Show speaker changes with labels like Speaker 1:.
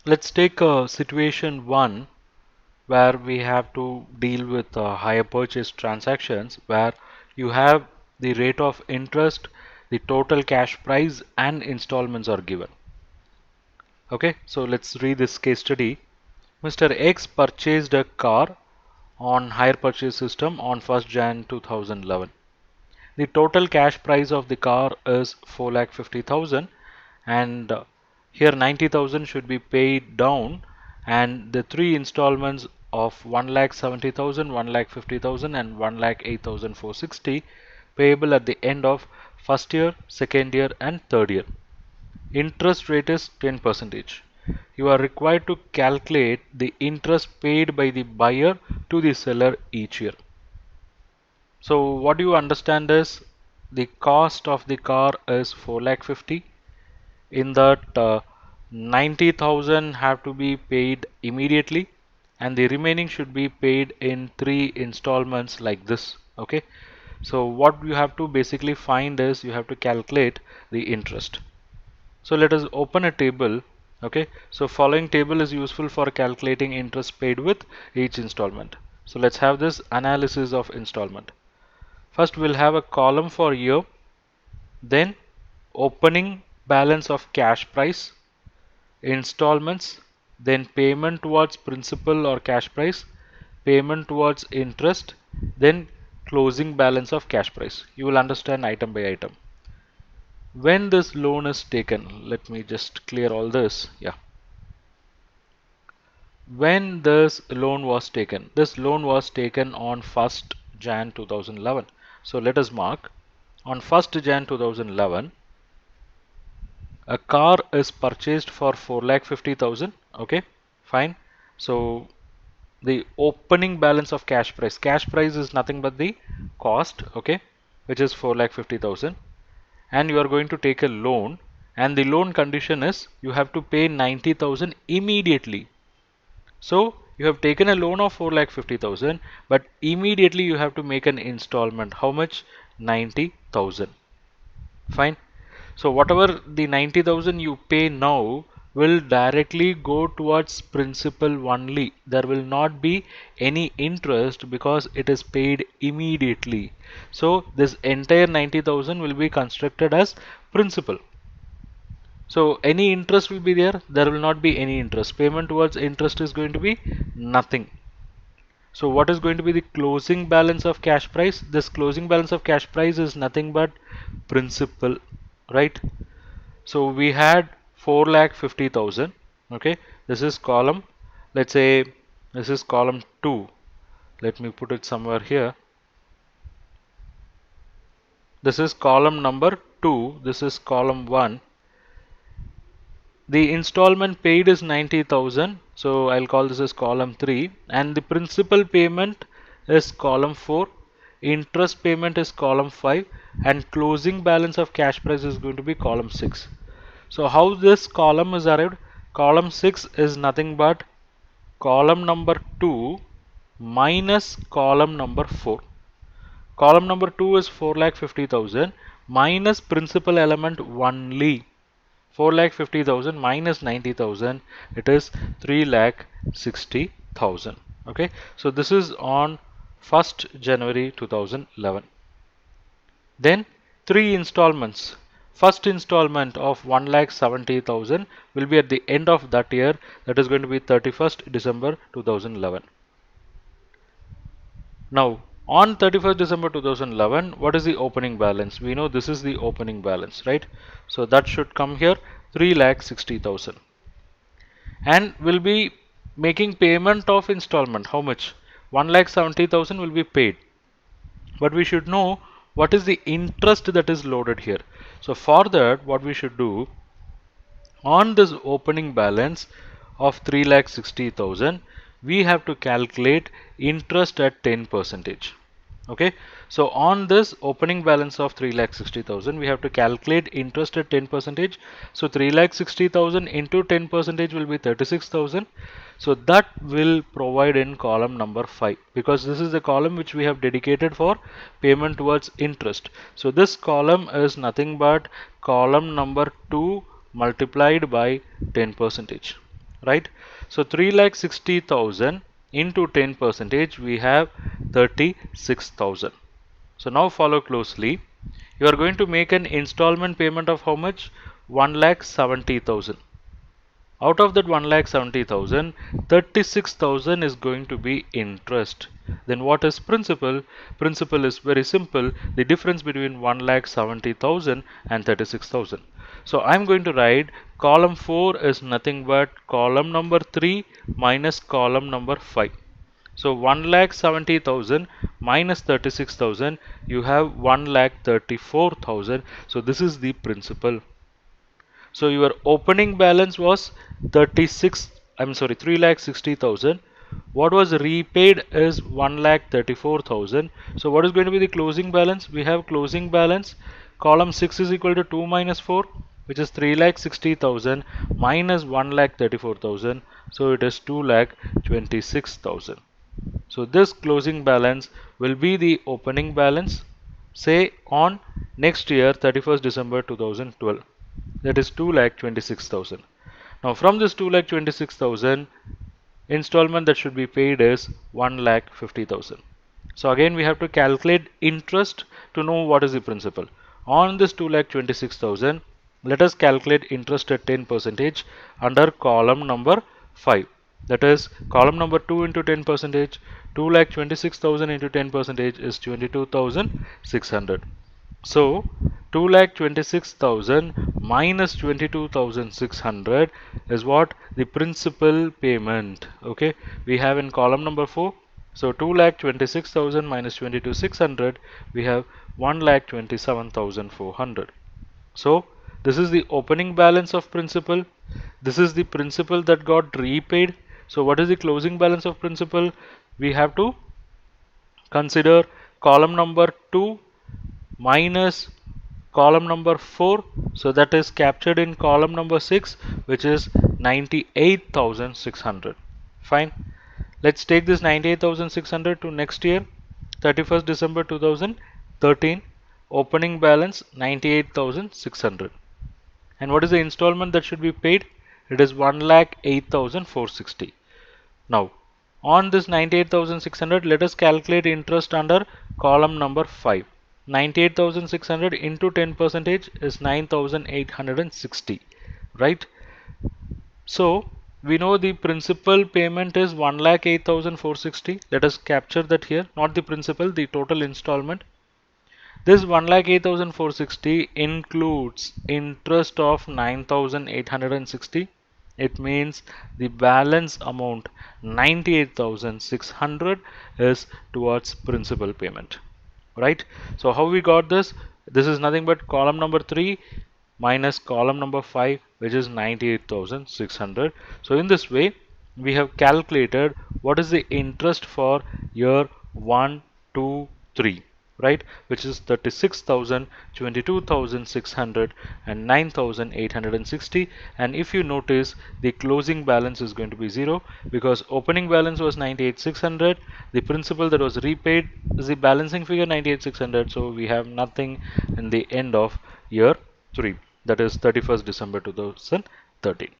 Speaker 1: Let's take a situation 1 where we have to deal with hire purchase transactions where you have the rate of interest, the total cash price and installments are given. Okay, so let's read this case study. Mr. X purchased a car on hire purchase system on 1st Jan 2011. The total cash price of the car is 4,50,000 and here 90,000 should be paid down and the three installments of 1,70,000, 1,50,000 and 1,08,460 payable at the end of first year, second year and third year. Interest rate is 10%. You are required to calculate the interest paid by the buyer to the seller each year. So what you understand is the cost of the car is 4,50,000. In that 90,000 have to be paid immediately and the remaining should be paid in 3 installments like this. Okay, so what you have to basically find is you have to calculate the interest. So let us open a table. Okay, so following table is useful for calculating interest paid with each installment. So let's have this analysis of installment. First we'll have a column for year, then opening balance of cash price, installments, then payment towards principal or cash price, payment towards interest, then closing balance of cash price. You will understand item by item. When this loan is taken, let me just clear all this. Yeah. When this loan was taken on 1st Jan 2011. So let us mark on 1st Jan 2011 a car is purchased for 4,50,000. Okay, fine. So the opening balance of cash price is nothing but the cost, okay, which is 4,50,000, and you are going to take a loan and the loan condition is you have to pay 90,000 immediately. So you have taken a loan of 4,50,000 but immediately you have to make an installment. How much? 90,000. Fine. So whatever the 90,000 you pay now will directly go towards principal only. There will not be any interest because it is paid immediately. So this entire 90,000 will be constructed as principal. So any interest will be there. There will not be any interest. Payment towards interest is going to be nothing. So what is going to be the closing balance of cash price? This closing balance of cash price is nothing but principal, right? So we had 4,50,000. Okay, this is column. Let's say this is column 2. Let me put it somewhere here. This is column number 2. This is column 1. The installment paid is 90,000. So I'll call this as column 3. And the principal payment is column 4. Interest payment is column 5. And closing balance of cash price is going to be column 6. So how this column is arrived? Column 6 is nothing but column number 2 minus column number 4. Column number 2 is 4,50,000 minus principal element only. 4,50,000 minus 90,000, it is 3,60,000. Okay, so this is on 1st January 2011. Then 3 installments. First installment of 1,70,000 will be at the end of that year, that is going to be 31st December 2011. Now on 31st December 2011, what is the opening balance? We know this is the opening balance, right? So that should come here, 3,60,000. And we'll be making payment of installment. How much? 1,70,000 will be paid. But we should know what is the interest that is loaded here. So for that, what we should do, on this opening balance of 3,60,000, we have to calculate interest at 10%. Okay, so on this opening balance of 3,60,000, we have to calculate interest at 10%. So 3,60,000 into 10% will be 36,000. So that will provide in column number 5, because this is the column which we have dedicated for payment towards interest. So this column is nothing but column number 2 multiplied by 10%. right? So 3,60,000 into 10 percentage, we have 36,000. So now follow closely. You are going to make an installment payment of how much? 1,70,000. Out of that 1,70,000, 36,000 is going to be interest. Then what is principal? Principal is very simple. The difference between 1,70,000 and 36,000. So I'm going to write column 4 is nothing but column number 3 minus column number 5. So 1,70,000 minus 36,000, you have 1,34,000. So this is the principal. So your opening balance was 3,60,000. What was repaid is 1,34,000. So what is going to be the closing balance? We have closing balance. Column 6 is equal to 2 minus 4, which is 3,60,000 minus 1,34,000. So it is 2,26,000. So this closing balance will be the opening balance, say on next year 31st December 2012. That is 2,26,000. Now from this 2,26,000, installment that should be paid is 1,50,000. So again we have to calculate interest to know what is the principal. On this 2,26,000, let us calculate interest at 10 percentage under column number 5. That is column number 2 into 10 percentage. 2,26,000 into 10 percentage is 22,600. So 2,26,000 minus 22,600 is what? The principal payment. Okay, we have in column number 4. So 2,26,000 minus 22,600, we have 1,27,400. So this is the opening balance of principal. This is the principal that got repaid. So what is the closing balance of principal? We have to consider column number 2 minus column number 4. So that is captured in column number 6, which is 98,600. Fine. Let's take this 98,600 to next year, 31st December 2013. Opening balance 98,600. And what is the installment that should be paid? It is 1,08,460. Now, on this 98,600, let us calculate interest under column number 5. 98,600 into 10 percentage is 9,860, right? So we know the principal payment is 1,08,460. Let us capture that here, not the principal, the total installment. This 1,08,460 includes interest of 9,860. It means the balance amount 98,600 is towards principal payment, right? So how we got this? This is nothing but column number 3 minus column number 5, which is 98,600. So in this way we have calculated what is the interest for year 1, 2, 3, right, which is 36,000, 22,600 and 9,860. And if you notice, the closing balance is going to be 0 because opening balance was 98,600. The principal that was repaid is the balancing figure 98,600. So we have nothing in the end of year 3, that is 31st December 2013.